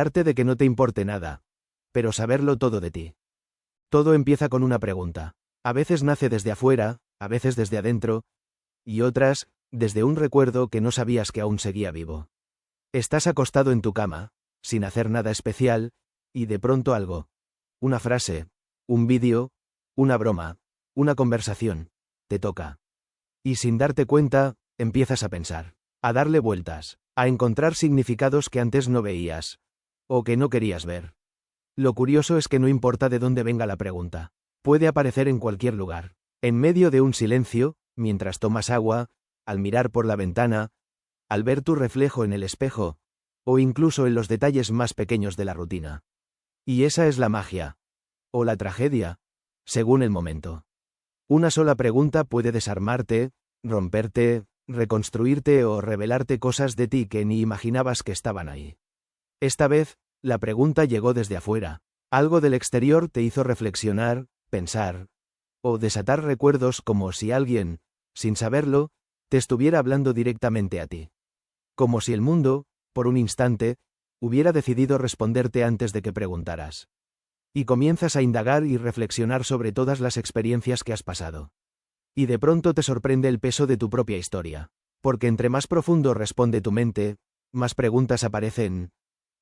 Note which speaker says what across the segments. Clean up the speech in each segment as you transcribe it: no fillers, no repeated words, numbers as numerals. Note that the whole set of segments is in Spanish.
Speaker 1: Arte de que no te importe nada, pero saberlo todo de ti. Todo empieza con una pregunta. A veces nace desde afuera, a veces desde adentro, y otras, desde un recuerdo que no sabías que aún seguía vivo. Estás acostado en tu cama, sin hacer nada especial, y de pronto algo. Una frase, un vídeo, una broma, una conversación, te toca. Y sin darte cuenta, empiezas a pensar, a darle vueltas, a encontrar significados que antes no veías, o que no querías ver. Lo curioso es que no importa de dónde venga la pregunta. Puede aparecer en cualquier lugar. En medio de un silencio, mientras tomas agua, al mirar por la ventana, al ver tu reflejo en el espejo, o incluso en los detalles más pequeños de la rutina. Y esa es la magia. O la tragedia, según el momento. Una sola pregunta puede desarmarte, romperte, reconstruirte o revelarte cosas de ti que ni imaginabas que estaban ahí. Esta vez, la pregunta llegó desde afuera. Algo del exterior te hizo reflexionar, pensar, o desatar recuerdos como si alguien, sin saberlo, te estuviera hablando directamente a ti. Como si el mundo, por un instante, hubiera decidido responderte antes de que preguntaras. Y comienzas a indagar y reflexionar sobre todas las experiencias que has pasado. Y de pronto te sorprende el peso de tu propia historia. Porque entre más profundo responde tu mente, más preguntas aparecen.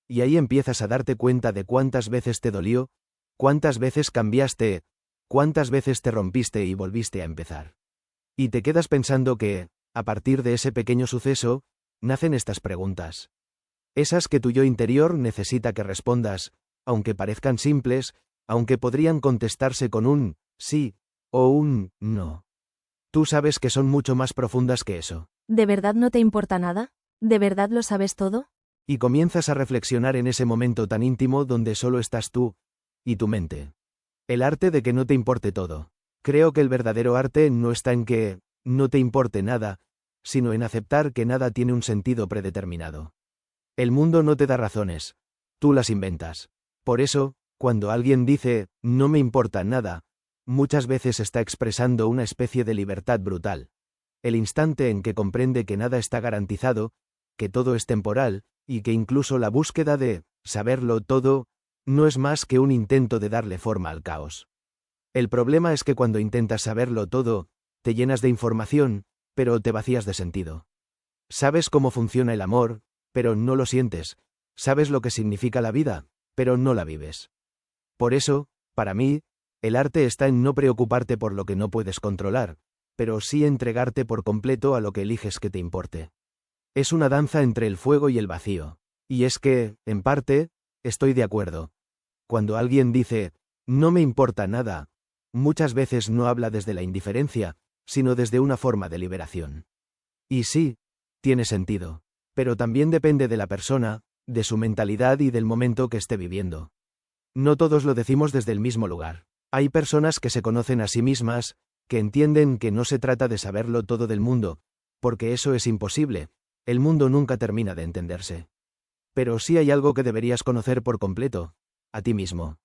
Speaker 1: Y ahí empiezas a darte cuenta de cuántas veces te dolió, cuántas veces cambiaste, cuántas veces te rompiste y volviste a empezar. Y te quedas pensando que, a partir de ese pequeño suceso, nacen estas preguntas. Esas que tu yo interior necesita que respondas, aunque parezcan simples, aunque podrían contestarse con un sí o un no. Tú sabes que son mucho más profundas que eso.
Speaker 2: ¿De verdad no te importa nada? ¿De verdad lo sabes todo?
Speaker 1: Y comienzas a reflexionar en ese momento tan íntimo donde solo estás tú y tu mente. El arte de que no te importe todo. Creo que el verdadero arte no está en que no te importe nada, sino en aceptar que nada tiene un sentido predeterminado. El mundo no te da razones, tú las inventas. Por eso, cuando alguien dice, no me importa nada, muchas veces está expresando una especie de libertad brutal. El instante en que comprende que nada está garantizado, que todo es temporal, y que incluso la búsqueda de saberlo todo no es más que un intento de darle forma al caos. El problema es que cuando intentas saberlo todo, te llenas de información, pero te vacías de sentido. Sabes cómo funciona el amor, pero no lo sientes. Sabes lo que significa la vida, pero no la vives. Por eso, para mí, el arte está en no preocuparte por lo que no puedes controlar, pero sí entregarte por completo a lo que eliges que te importe. Es una danza entre el fuego y el vacío. Y es que, en parte, estoy de acuerdo. Cuando alguien dice, no me importa nada, muchas veces no habla desde la indiferencia, sino desde una forma de liberación. Y sí, tiene sentido. Pero también depende de la persona, de su mentalidad y del momento que esté viviendo. No todos lo decimos desde el mismo lugar. Hay personas que se conocen a sí mismas, que entienden que no se trata de saberlo todo del mundo, porque eso es imposible. El mundo nunca termina de entenderse. Pero sí hay algo que deberías conocer por completo, a ti mismo.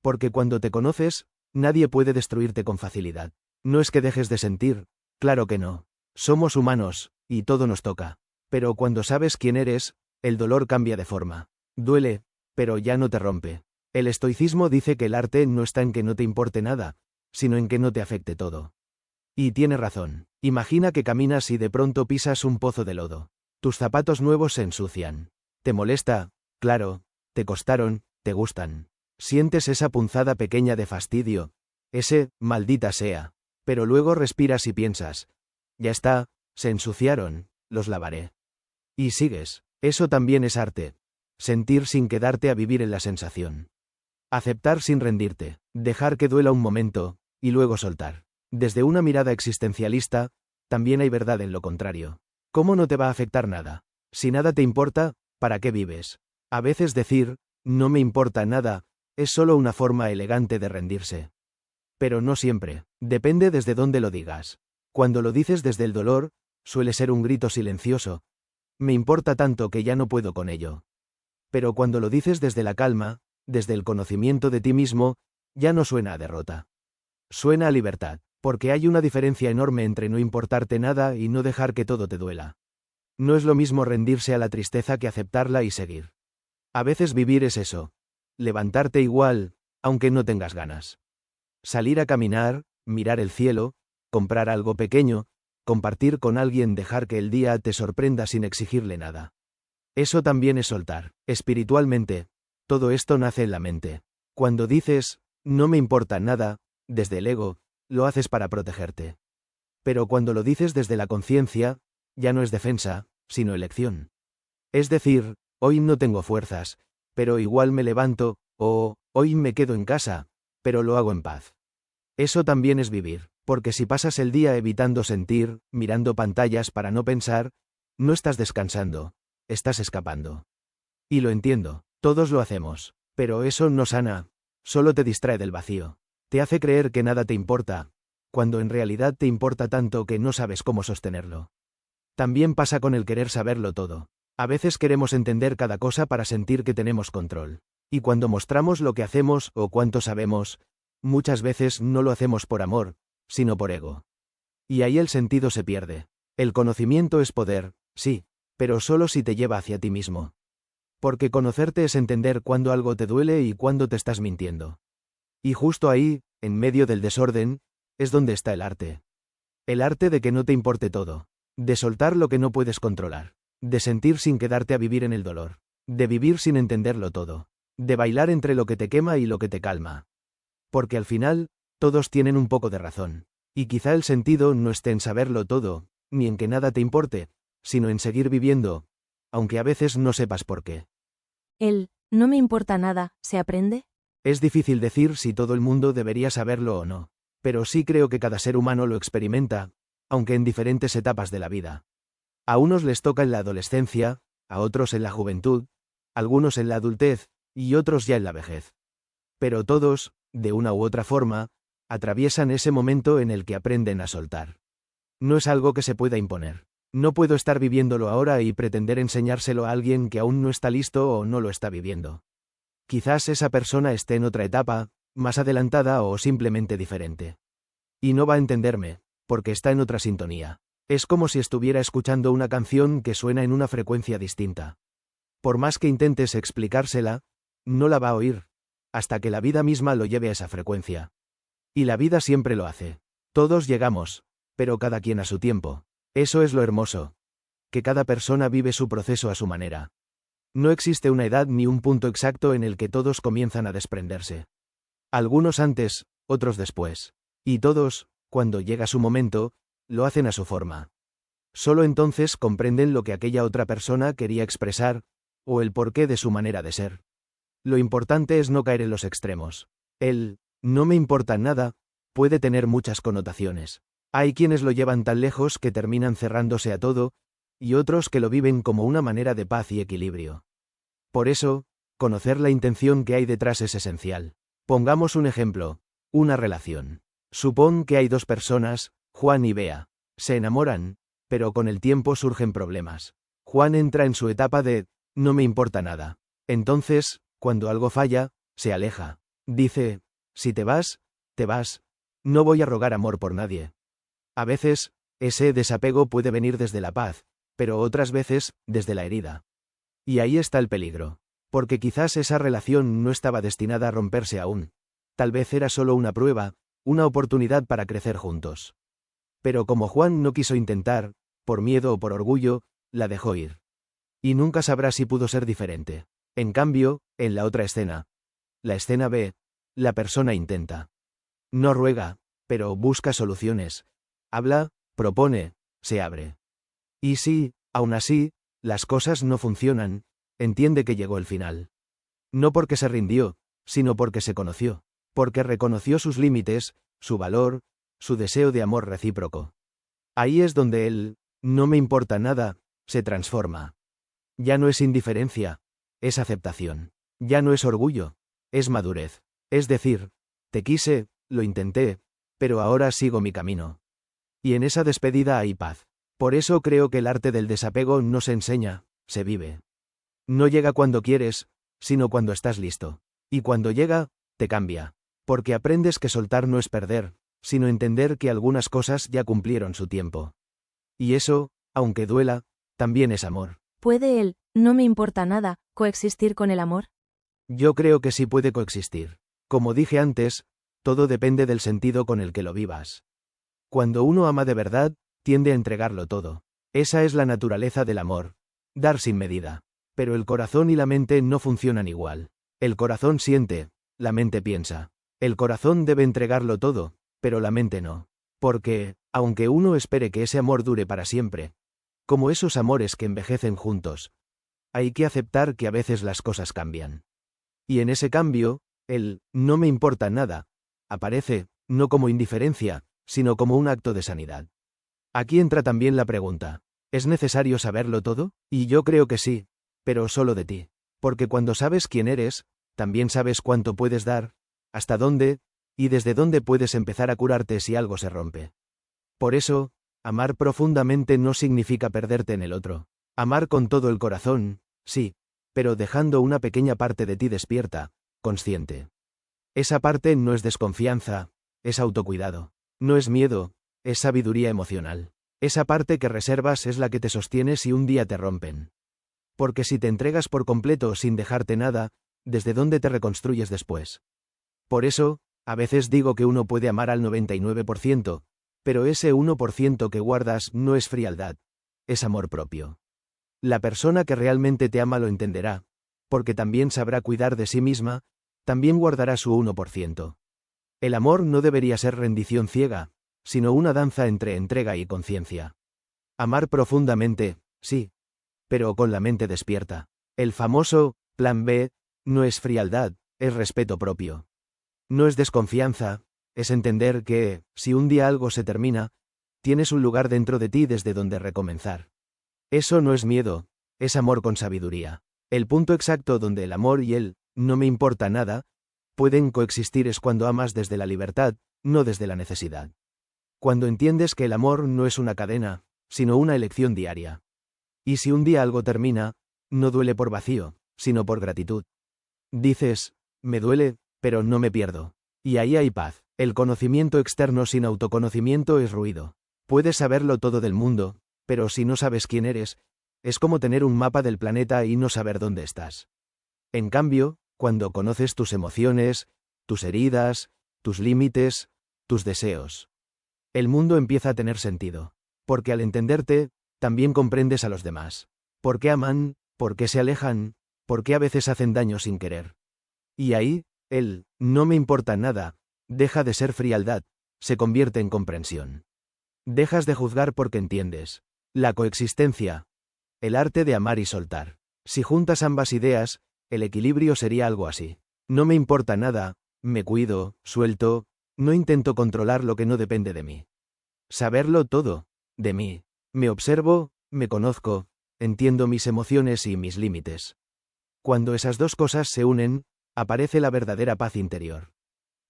Speaker 1: Porque cuando te conoces, nadie puede destruirte con facilidad. No es que dejes de sentir, claro que no. Somos humanos, y todo nos toca. Pero cuando sabes quién eres, el dolor cambia de forma. Duele, pero ya no te rompe. El estoicismo dice que el arte no está en que no te importe nada, sino en que no te afecte todo. Y tiene razón. Imagina que caminas y de pronto pisas un pozo de lodo. Tus zapatos nuevos se ensucian. ¿Te molesta? Claro, te costaron, te gustan. Sientes esa punzada pequeña de fastidio, ese, maldita sea. Pero luego respiras y piensas, ya está, se ensuciaron, los lavaré. Y sigues. Eso también es arte. Sentir sin quedarte a vivir en la sensación. Aceptar sin rendirte, dejar que duela un momento, y luego soltar. Desde una mirada existencialista, también hay verdad en lo contrario. ¿Cómo no te va a afectar nada? Si nada te importa, ¿para qué vives? A veces decir, no me importa nada, es solo una forma elegante de rendirse. Pero no siempre, depende desde dónde lo digas. Cuando lo dices desde el dolor, suele ser un grito silencioso. Me importa tanto que ya no puedo con ello. Pero cuando lo dices desde la calma, desde el conocimiento de ti mismo, ya no suena a derrota. Suena a libertad, porque hay una diferencia enorme entre no importarte nada y no dejar que todo te duela. No es lo mismo rendirse a la tristeza que aceptarla y seguir. A veces vivir es eso. Levantarte igual, aunque no tengas ganas. Salir a caminar, mirar el cielo, comprar algo pequeño, compartir con alguien, dejar que el día te sorprenda sin exigirle nada. Eso también es soltar. Espiritualmente, todo esto nace en la mente. Cuando dices, no me importa nada, desde el ego, lo haces para protegerte. Pero cuando lo dices desde la conciencia, ya no es defensa, sino elección. Es decir, hoy no tengo fuerzas, pero igual me levanto, o hoy me quedo en casa, pero lo hago en paz. Eso también es vivir, porque si pasas el día evitando sentir, mirando pantallas para no pensar, no estás descansando, estás escapando. Y lo entiendo, todos lo hacemos, pero eso no sana, solo te distrae del vacío. Te hace creer que nada te importa, cuando en realidad te importa tanto que no sabes cómo sostenerlo. También pasa con el querer saberlo todo. A veces queremos entender cada cosa para sentir que tenemos control. Y cuando mostramos lo que hacemos o cuánto sabemos, muchas veces no lo hacemos por amor, sino por ego. Y ahí el sentido se pierde. El conocimiento es poder, sí, pero solo si te lleva hacia ti mismo. Porque conocerte es entender cuándo algo te duele y cuándo te estás mintiendo. Y justo ahí, en medio del desorden, es donde está el arte. El arte de que no te importe todo. De soltar lo que no puedes controlar. De sentir sin quedarte a vivir en el dolor. De vivir sin entenderlo todo. De bailar entre lo que te quema y lo que te calma. Porque al final, todos tienen un poco de razón. Y quizá el sentido no esté en saberlo todo, ni en que nada te importe, sino en seguir viviendo, aunque a veces no sepas por qué.
Speaker 2: No me importa nada, ¿se aprende?
Speaker 1: Es difícil decir si todo el mundo debería saberlo o no, pero sí creo que cada ser humano lo experimenta, aunque en diferentes etapas de la vida. A unos les toca en la adolescencia, a otros en la juventud, algunos en la adultez, y otros ya en la vejez. Pero todos, de una u otra forma, atraviesan ese momento en el que aprenden a soltar. No es algo que se pueda imponer. No puedo estar viviéndolo ahora y pretender enseñárselo a alguien que aún no está listo o no lo está viviendo. Quizás esa persona esté en otra etapa, más adelantada o simplemente diferente. Y no va a entenderme, porque está en otra sintonía. Es como si estuviera escuchando una canción que suena en una frecuencia distinta. Por más que intentes explicársela, no la va a oír, hasta que la vida misma lo lleve a esa frecuencia. Y la vida siempre lo hace. Todos llegamos, pero cada quien a su tiempo. Eso es lo hermoso. Que cada persona vive su proceso a su manera. No existe una edad ni un punto exacto en el que todos comienzan a desprenderse. Algunos antes, otros después. Y todos, cuando llega su momento, lo hacen a su forma. Solo entonces comprenden lo que aquella otra persona quería expresar, o el porqué de su manera de ser. Lo importante es no caer en los extremos. El no me importa nada puede tener muchas connotaciones. Hay quienes lo llevan tan lejos que terminan cerrándose a todo, y otros que lo viven como una manera de paz y equilibrio. Por eso, conocer la intención que hay detrás es esencial. Pongamos un ejemplo, una relación. Supón que hay dos personas, Juan y Bea. Se enamoran, pero con el tiempo surgen problemas. Juan entra en su etapa de no me importa nada. Entonces, cuando algo falla, se aleja. Dice, si te vas, te vas. No voy a rogar amor por nadie. A veces, ese desapego puede venir desde la paz, pero otras veces, desde la herida. Y ahí está el peligro. Porque quizás esa relación no estaba destinada a romperse aún. Tal vez era solo una prueba, una oportunidad para crecer juntos. Pero como Juan no quiso intentar, por miedo o por orgullo, la dejó ir. Y nunca sabrá si pudo ser diferente. En cambio, en la otra escena, la escena B, la persona intenta. No ruega, pero busca soluciones. Habla, propone, se abre. Y si, aún así, las cosas no funcionan, entiende que llegó el final. No porque se rindió, sino porque se conoció. Porque reconoció sus límites, su valor, su deseo de amor recíproco. Ahí es donde el no me importa nada se transforma. Ya no es indiferencia, es aceptación. Ya no es orgullo, es madurez. Es decir, te quise, lo intenté, pero ahora sigo mi camino. Y en esa despedida hay paz. Por eso creo que el arte del desapego no se enseña, se vive. No llega cuando quieres, sino cuando estás listo. Y cuando llega, te cambia. Porque aprendes que soltar no es perder, sino entender que algunas cosas ya cumplieron su tiempo. Y eso, aunque duela, también es amor.
Speaker 2: ¿Puede el No me importa nada, coexistir con el amor.
Speaker 1: Yo creo que sí puede coexistir. Como dije antes, todo depende del sentido con el que lo vivas. Cuando uno ama de verdad, tiende a entregarlo todo. Esa es la naturaleza del amor. Dar sin medida. Pero el corazón y la mente no funcionan igual. El corazón siente, la mente piensa. El corazón debe entregarlo todo, pero la mente no. Porque, aunque uno espere que ese amor dure para siempre, como esos amores que envejecen juntos, hay que aceptar que a veces las cosas cambian. Y en ese cambio, el no me importa nada aparece, no como indiferencia, sino como un acto de sanidad. Aquí entra también la pregunta: ¿es necesario saberlo todo? Y yo creo que sí, pero solo de ti. Porque cuando sabes quién eres, también sabes cuánto puedes dar, hasta dónde, y desde dónde puedes empezar a curarte si algo se rompe. Por eso, amar profundamente no significa perderte en el otro. Amar con todo el corazón, sí, pero dejando una pequeña parte de ti despierta, consciente. Esa parte no es desconfianza, es autocuidado. No es miedo, es sabiduría emocional. Esa parte que reservas es la que te sostiene si un día te rompen. Porque si te entregas por completo sin dejarte nada, ¿desde dónde te reconstruyes después? Por eso, a veces digo que uno puede amar al 99%, pero ese 1% que guardas no es frialdad, es amor propio. La persona que realmente te ama lo entenderá, porque también sabrá cuidar de sí misma, también guardará su 1%. El amor no debería ser rendición ciega, sino una danza entre entrega y conciencia. Amar profundamente, sí, pero con la mente despierta. El famoso plan B no es frialdad, es respeto propio. No es desconfianza, es entender que, si un día algo se termina, tienes un lugar dentro de ti desde donde recomenzar. Eso no es miedo, es amor con sabiduría. El punto exacto donde el amor y el no me importa nada pueden coexistir es cuando amas desde la libertad, no desde la necesidad. Cuando entiendes que el amor no es una cadena, sino una elección diaria. Y si un día algo termina, no duele por vacío, sino por gratitud. Dices, me duele, pero no me pierdo. Y ahí hay paz. El conocimiento externo sin autoconocimiento es ruido. Puedes saberlo todo del mundo, pero si no sabes quién eres, es como tener un mapa del planeta y no saber dónde estás. En cambio, cuando conoces tus emociones, tus heridas, tus límites, tus deseos, el mundo empieza a tener sentido. Porque al entenderte, también comprendes a los demás. ¿Por qué aman? ¿Por qué se alejan? ¿Por qué a veces hacen daño sin querer? Y ahí, el no me importa nada deja de ser frialdad, se convierte en comprensión. Dejas de juzgar porque entiendes. La coexistencia. El arte de amar y soltar. Si juntas ambas ideas, el equilibrio sería algo así. No me importa nada, me cuido, suelto, no intento controlar lo que no depende de mí. Saberlo todo, de mí. Me observo, me conozco, entiendo mis emociones y mis límites. Cuando esas dos cosas se unen, aparece la verdadera paz interior.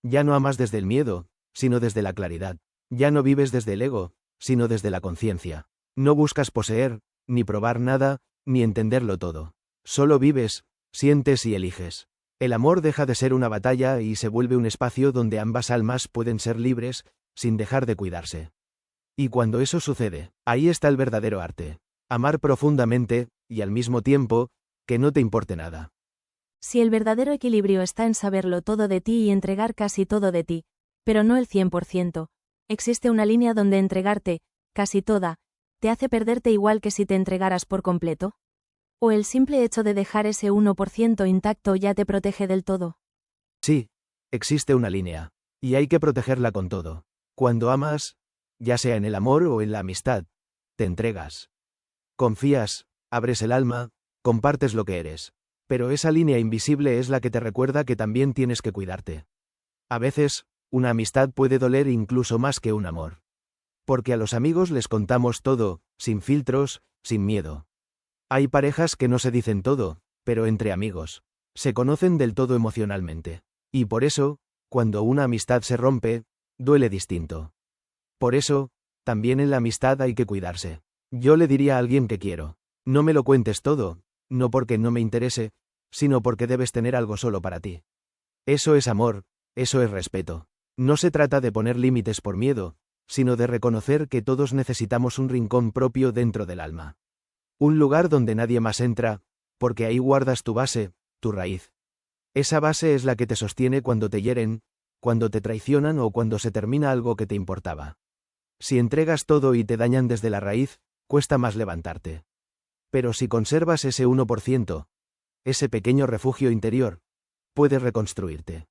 Speaker 1: Ya no amas desde el miedo, sino desde la claridad. Ya no vives desde el ego, sino desde la conciencia. No buscas poseer, ni probar nada, ni entenderlo todo. Solo vives, sientes y eliges. El amor deja de ser una batalla y se vuelve un espacio donde ambas almas pueden ser libres, sin dejar de cuidarse. Y cuando eso sucede, ahí está el verdadero arte. Amar profundamente, y al mismo tiempo, que no te importe nada.
Speaker 2: Si el verdadero equilibrio está en saberlo todo de ti y entregar casi todo de ti, pero no el 100%, existe una línea donde entregarte, casi toda, te hace perderte igual que si te entregaras por completo. ¿O el simple hecho de dejar ese 1% intacto ya te protege del todo?
Speaker 1: Sí, existe una línea, y hay que protegerla con todo. Cuando amas, ya sea en el amor o en la amistad, te entregas. Confías, abres el alma, compartes lo que eres. Pero esa línea invisible es la que te recuerda que también tienes que cuidarte. A veces, una amistad puede doler incluso más que un amor. Porque a los amigos les contamos todo, sin filtros, sin miedo. Hay parejas que no se dicen todo, pero entre amigos, se conocen del todo emocionalmente. Y por eso, cuando una amistad se rompe, duele distinto. Por eso, también en la amistad hay que cuidarse. Yo le diría a alguien que quiero, no me lo cuentes todo, no porque no me interese, sino porque debes tener algo solo para ti. Eso es amor, eso es respeto. No se trata de poner límites por miedo, sino de reconocer que todos necesitamos un rincón propio dentro del alma. Un lugar donde nadie más entra, porque ahí guardas tu base, tu raíz. Esa base es la que te sostiene cuando te hieren, cuando te traicionan o cuando se termina algo que te importaba. Si entregas todo y te dañan desde la raíz, cuesta más levantarte. Pero si conservas ese 1%, ese pequeño refugio interior, puedes reconstruirte.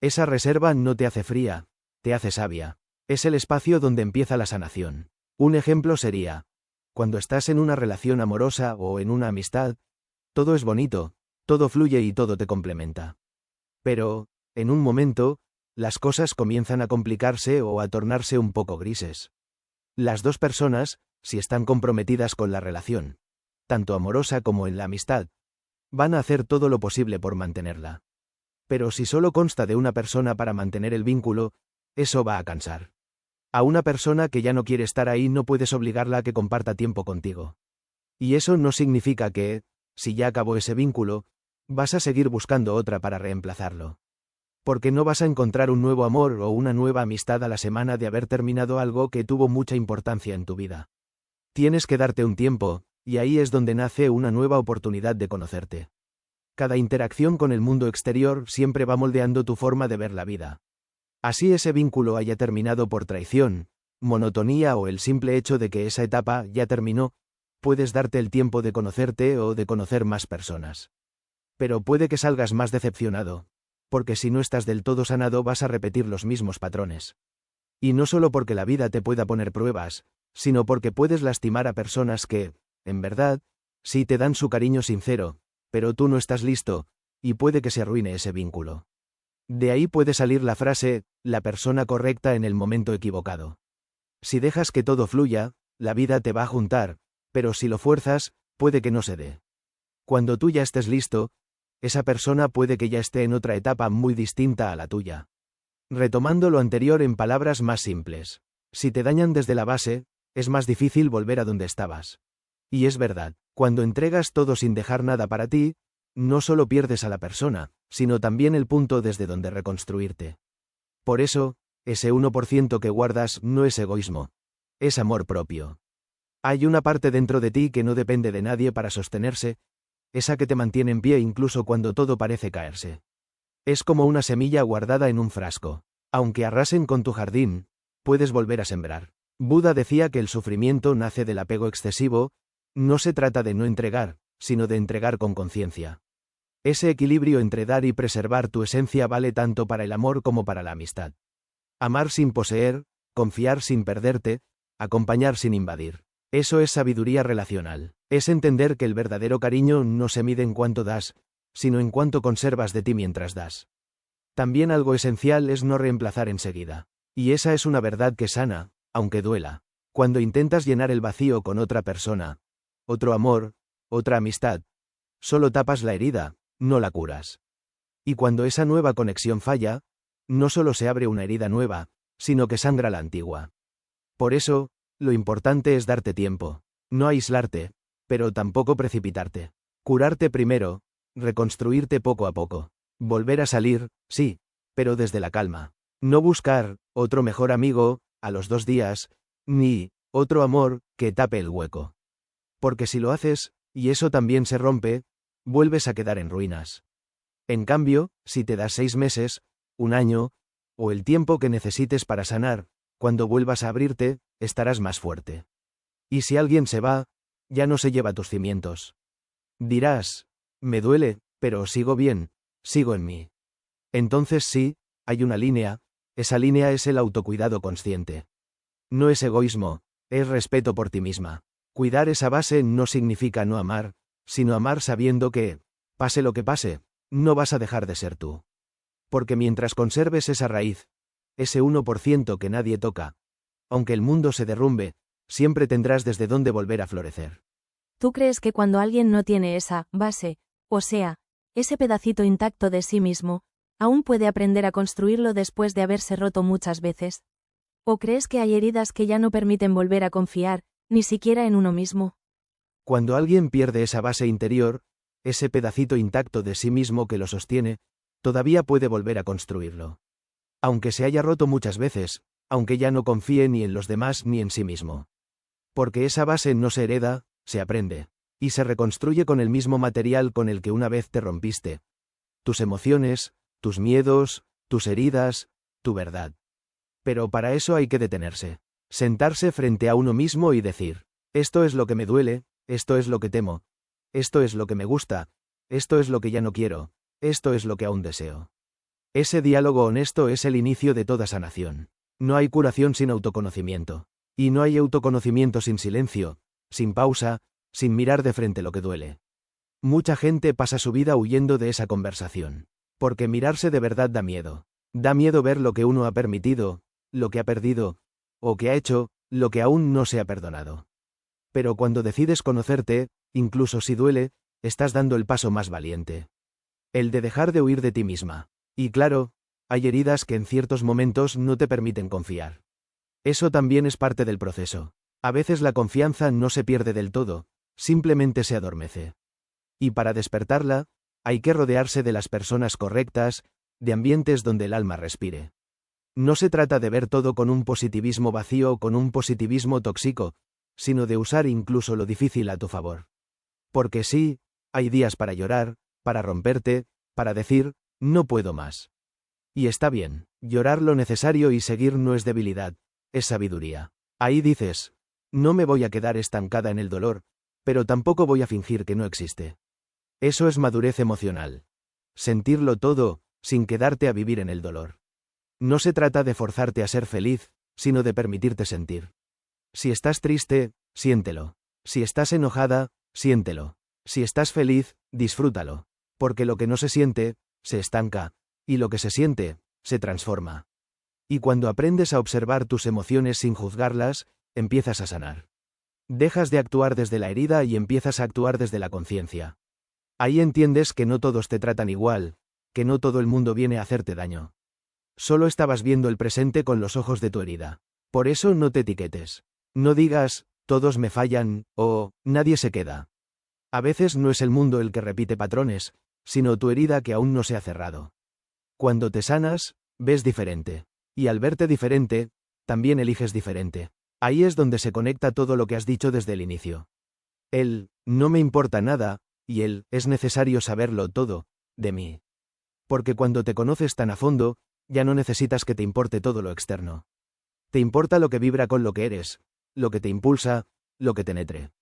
Speaker 1: Esa reserva no te hace fría, te hace sabia. Es el espacio donde empieza la sanación. Un ejemplo sería, cuando estás en una relación amorosa o en una amistad, todo es bonito, todo fluye y todo te complementa. Pero, en un momento, las cosas comienzan a complicarse o a tornarse un poco grises. Las dos personas, si están comprometidas con la relación, tanto amorosa como en la amistad, van a hacer todo lo posible por mantenerla. Pero si solo consta de una persona para mantener el vínculo, eso va a cansar. A una persona que ya no quiere estar ahí no puedes obligarla a que comparta tiempo contigo. Y eso no significa que, si ya acabó ese vínculo, vas a seguir buscando otra para reemplazarlo. Porque no vas a encontrar un nuevo amor o una nueva amistad a la semana de haber terminado algo que tuvo mucha importancia en tu vida. Tienes que darte un tiempo, y ahí es donde nace una nueva oportunidad de conocerte. Cada interacción con el mundo exterior siempre va moldeando tu forma de ver la vida. Así ese vínculo haya terminado por traición, monotonía o el simple hecho de que esa etapa ya terminó, puedes darte el tiempo de conocerte o de conocer más personas. Pero puede que salgas más decepcionado, porque si no estás del todo sanado vas a repetir los mismos patrones. Y no solo porque la vida te pueda poner pruebas, sino porque puedes lastimar a personas que, en verdad, sí te dan su cariño sincero, pero tú no estás listo, y puede que se arruine ese vínculo. De ahí puede salir la frase, la persona correcta en el momento equivocado. Si dejas que todo fluya, la vida te va a juntar, pero si lo fuerzas, puede que no se dé. Cuando tú ya estés listo, esa persona puede que ya esté en otra etapa muy distinta a la tuya. Retomando lo anterior en palabras más simples, si te dañan desde la base, es más difícil volver a donde estabas. Y es verdad, cuando entregas todo sin dejar nada para ti, no solo pierdes a la persona, sino también el punto desde donde reconstruirte. Por eso, ese 1% que guardas no es egoísmo, es amor propio. Hay una parte dentro de ti que no depende de nadie para sostenerse, esa que te mantiene en pie incluso cuando todo parece caerse. Es como una semilla guardada en un frasco. Aunque arrasen con tu jardín, puedes volver a sembrar. Buda decía que el sufrimiento nace del apego excesivo, no se trata de no entregar, sino de entregar con conciencia. Ese equilibrio entre dar y preservar tu esencia vale tanto para el amor como para la amistad. Amar sin poseer, confiar sin perderte, acompañar sin invadir. Eso es sabiduría relacional. Es entender que el verdadero cariño no se mide en cuánto das, sino en cuánto conservas de ti mientras das. También algo esencial es no reemplazar enseguida. Y esa es una verdad que sana, aunque duela. Cuando intentas llenar el vacío con otra persona, otro amor, otra amistad, solo tapas la herida, no la curas. Y cuando esa nueva conexión falla, no solo se abre una herida nueva, sino que sangra la antigua. Por eso, lo importante es darte tiempo, no aislarte, pero tampoco precipitarte. Curarte primero, reconstruirte poco a poco. Volver a salir, sí, pero desde la calma. No buscar otro mejor amigo a los 2 días, ni otro amor que tape el hueco. Porque si lo haces, y eso también se rompe, vuelves a quedar en ruinas. En cambio, si te das 6 meses, 1 año, o el tiempo que necesites para sanar, cuando vuelvas a abrirte, estarás más fuerte. Y si alguien se va, ya no se lleva tus cimientos. Dirás, me duele, pero sigo bien, sigo en mí. Entonces sí, hay una línea, esa línea es el autocuidado consciente. No es egoísmo, es respeto por ti misma. Cuidar esa base no significa no amar, sino amar sabiendo que, pase lo que pase, no vas a dejar de ser tú. Porque mientras conserves esa raíz, ese 1% que nadie toca, aunque el mundo se derrumbe, siempre tendrás desde dónde volver a florecer.
Speaker 2: ¿Tú crees que cuando alguien no tiene esa base, o sea, ese pedacito intacto de sí mismo, aún puede aprender a construirlo después de haberse roto muchas veces? ¿O crees que hay heridas que ya no permiten volver a confiar, ni siquiera en uno mismo?
Speaker 1: Cuando alguien pierde esa base interior, ese pedacito intacto de sí mismo que lo sostiene, todavía puede volver a construirlo. Aunque se haya roto muchas veces, aunque ya no confíe ni en los demás ni en sí mismo. Porque esa base no se hereda, se aprende. y se reconstruye con el mismo material con el que una vez te rompiste. Tus emociones, tus miedos, tus heridas, tu verdad. Pero para eso hay que detenerse. Sentarse frente a uno mismo y decir, esto es lo que me duele, esto es lo que temo, esto es lo que me gusta, esto es lo que ya no quiero, esto es lo que aún deseo. Ese diálogo honesto es el inicio de toda sanación. No hay curación sin autoconocimiento. Y no hay autoconocimiento sin silencio, sin pausa, sin mirar de frente lo que duele. Mucha gente pasa su vida huyendo de esa conversación. Porque mirarse de verdad da miedo. Da miedo ver lo que uno ha permitido, lo que ha perdido, o que ha hecho, lo que aún no se ha perdonado. Pero cuando decides conocerte, incluso si duele, estás dando el paso más valiente. El de dejar de huir de ti misma. Y claro, hay heridas que en ciertos momentos no te permiten confiar. Eso también es parte del proceso. A veces la confianza no se pierde del todo, simplemente se adormece. Y para despertarla, hay que rodearse de las personas correctas, de ambientes donde el alma respire. No se trata de ver todo con un positivismo vacío o con un positivismo tóxico, sino de usar incluso lo difícil a tu favor. Porque sí, hay días para llorar, para romperte, para decir, no puedo más. Y está bien, llorar lo necesario y seguir no es debilidad, es sabiduría. Ahí dices, no me voy a quedar estancada en el dolor, pero tampoco voy a fingir que no existe. Eso es madurez emocional. Sentirlo todo, sin quedarte a vivir en el dolor. No se trata de forzarte a ser feliz, sino de permitirte sentir. Si estás triste, siéntelo. Si estás enojada, siéntelo. Si estás feliz, disfrútalo. Porque lo que no se siente, se estanca, y lo que se siente, se transforma. Y cuando aprendes a observar tus emociones sin juzgarlas, empiezas a sanar. Dejas de actuar desde la herida y empiezas a actuar desde la conciencia. Ahí entiendes que no todos te tratan igual, que no todo el mundo viene a hacerte daño. Solo estabas viendo el presente con los ojos de tu herida. Por eso no te etiquetes. No digas, todos me fallan, o, nadie se queda. A veces no es el mundo el que repite patrones, sino tu herida que aún no se ha cerrado. Cuando te sanas, ves diferente. Y al verte diferente, también eliges diferente. Ahí es donde se conecta todo lo que has dicho desde el inicio. El, no me importa nada, y el, es necesario saberlo todo, de mí. Porque cuando te conoces tan a fondo, ya no necesitas que te importe todo lo externo. Te importa lo que vibra con lo que eres, lo que te impulsa, lo que te nutre.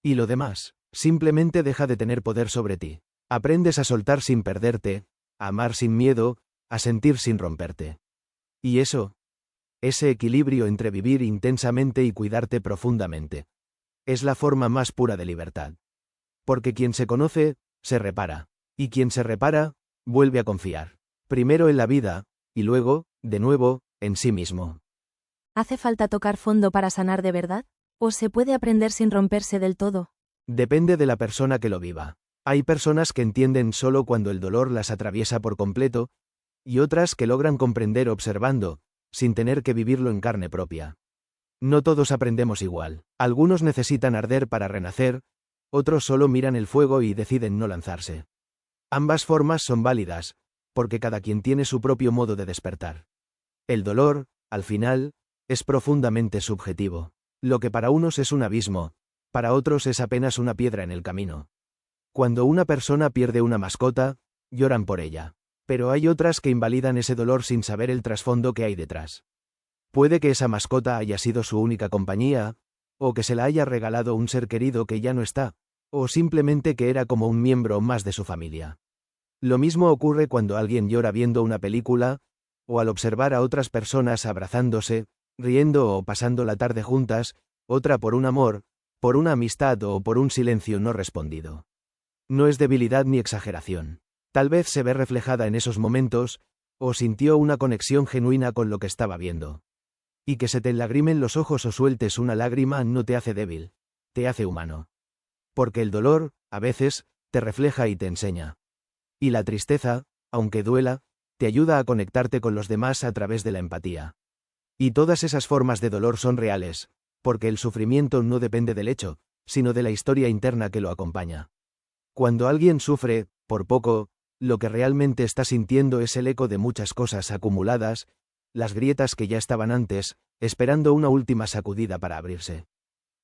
Speaker 1: Y lo demás, simplemente deja de tener poder sobre ti. Aprendes a soltar sin perderte, a amar sin miedo, a sentir sin romperte. Y eso, ese equilibrio entre vivir intensamente y cuidarte profundamente, es la forma más pura de libertad. Porque quien se conoce, se repara. Y quien se repara, vuelve a confiar. Primero en la vida, y luego, de nuevo, en sí mismo.
Speaker 2: ¿Hace falta tocar fondo para sanar de verdad? ¿O se puede aprender sin romperse del todo?
Speaker 1: Depende de la persona que lo viva. Hay personas que entienden solo cuando el dolor las atraviesa por completo, y otras que logran comprender observando, sin tener que vivirlo en carne propia. No todos aprendemos igual. Algunos necesitan arder para renacer, otros solo miran el fuego y deciden no lanzarse. Ambas formas son válidas, porque cada quien tiene su propio modo de despertar. El dolor, al final, es profundamente subjetivo. Lo que para unos es un abismo, para otros es apenas una piedra en el camino. Cuando una persona pierde una mascota, lloran por ella. Pero hay otras que invalidan ese dolor sin saber el trasfondo que hay detrás. Puede que esa mascota haya sido su única compañía, o que se la haya regalado un ser querido que ya no está, o simplemente que era como un miembro más de su familia. Lo mismo ocurre cuando alguien llora viendo una película, o al observar a otras personas abrazándose, riendo o pasando la tarde juntas, otra por un amor, por una amistad o por un silencio no respondido. No es debilidad ni exageración. Tal vez se ve reflejada en esos momentos, o sintió una conexión genuina con lo que estaba viendo. Y que se te enlagrimen los ojos o sueltes una lágrima no te hace débil, te hace humano. Porque el dolor, a veces, te refleja y te enseña. Y la tristeza, aunque duela, te ayuda a conectarte con los demás a través de la empatía. Y todas esas formas de dolor son reales, porque el sufrimiento no depende del hecho, sino de la historia interna que lo acompaña. Cuando alguien sufre, por poco, lo que realmente está sintiendo es el eco de muchas cosas acumuladas, las grietas que ya estaban antes, esperando una última sacudida para abrirse.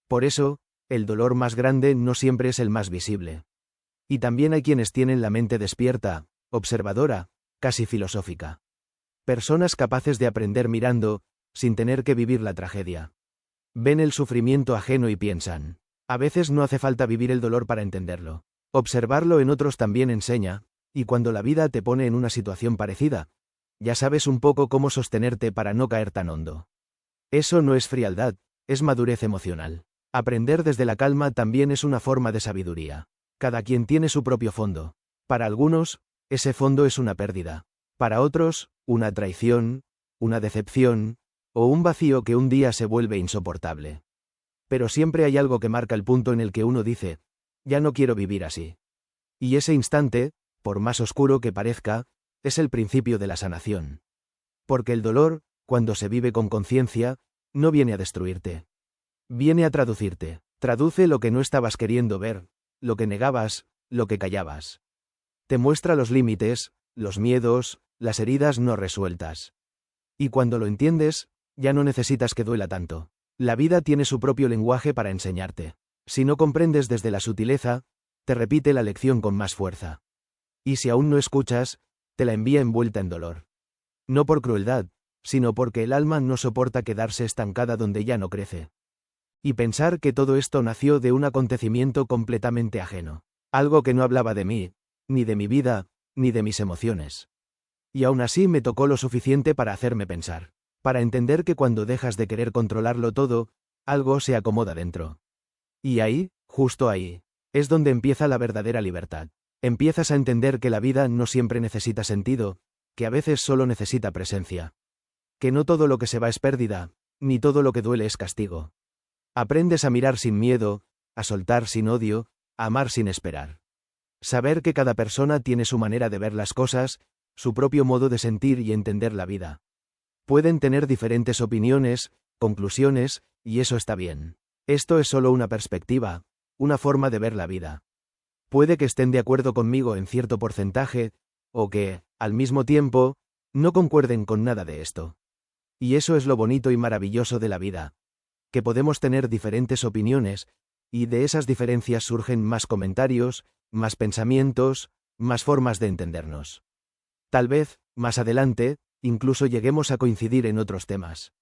Speaker 1: Por eso, El dolor más grande no siempre es el más visible. Y también hay quienes tienen la mente despierta, observadora, casi filosófica. Personas capaces de aprender mirando, sin tener que vivir la tragedia. Ven el sufrimiento ajeno y piensan. A veces no hace falta vivir el dolor para entenderlo. Observarlo en otros también enseña, y cuando la vida te pone en una situación parecida, ya sabes un poco cómo sostenerte para no caer tan hondo. Eso no es frialdad, es madurez emocional. Aprender desde la calma también es una forma de sabiduría. Cada quien tiene su propio fondo. Para algunos, ese fondo es una pérdida. Para otros, una traición, una decepción, o un vacío que un día se vuelve insoportable. Pero siempre hay algo que marca el punto en el que uno dice, ya no quiero vivir así. Y ese instante, por más oscuro que parezca, es el principio de la sanación. Porque el dolor, cuando se vive con conciencia, no viene a destruirte. Viene a traducirte. Traduce lo que no estabas queriendo ver, lo que negabas, lo que callabas. Te muestra los límites, los miedos, las heridas no resueltas. Y cuando lo entiendes, ya no necesitas que duela tanto. La vida tiene su propio lenguaje para enseñarte. Si no comprendes desde la sutileza, te repite la lección con más fuerza. Y si aún no escuchas, te la envía envuelta en dolor. No por crueldad, sino porque el alma no soporta quedarse estancada donde ya no crece. Y pensar que todo esto nació de un acontecimiento completamente ajeno. Algo que no hablaba de mí, ni de mi vida, ni de mis emociones. Y aún así me tocó lo suficiente para hacerme pensar. Para entender que cuando dejas de querer controlarlo todo, algo se acomoda dentro. Y ahí, justo ahí, es donde empieza la verdadera libertad. Empiezas a entender que la vida no siempre necesita sentido, que a veces solo necesita presencia. Que no todo lo que se va es pérdida, ni todo lo que duele es castigo. Aprendes a mirar sin miedo, a soltar sin odio, a amar sin esperar. Saber que cada persona tiene su manera de ver las cosas, su propio modo de sentir y entender la vida. Pueden tener diferentes opiniones, conclusiones, y eso está bien. Esto es solo una perspectiva, una forma de ver la vida. Puede que estén de acuerdo conmigo en cierto porcentaje, o que, al mismo tiempo, no concuerden con nada de esto. Y eso es lo bonito y maravilloso de la vida. Que podemos tener diferentes opiniones, y de esas diferencias surgen más comentarios, más pensamientos, más formas de entendernos. Tal vez, más adelante, incluso lleguemos a coincidir en otros temas.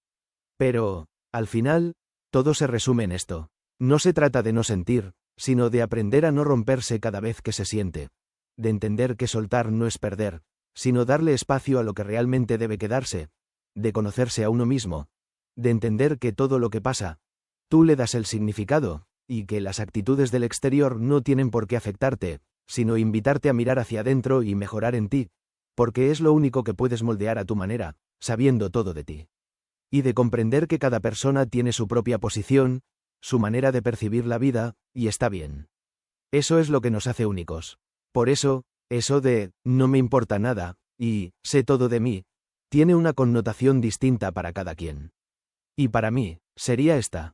Speaker 1: Pero, al final, todo se resume en esto. No se trata de no sentir, sino de aprender a no romperse cada vez que se siente. De entender que soltar no es perder, sino darle espacio a lo que realmente debe quedarse. De conocerse a uno mismo. De entender que todo lo que pasa, tú le das el significado, y que las actitudes del exterior no tienen por qué afectarte, sino invitarte a mirar hacia adentro y mejorar en ti, porque es lo único que puedes moldear a tu manera, sabiendo todo de ti. Y de comprender que cada persona tiene su propia posición, su manera de percibir la vida, y está bien. Eso es lo que nos hace únicos. Por eso, eso de, no me importa nada, y, sé todo de mí, tiene una connotación distinta para cada quien. Y para mí, sería esta.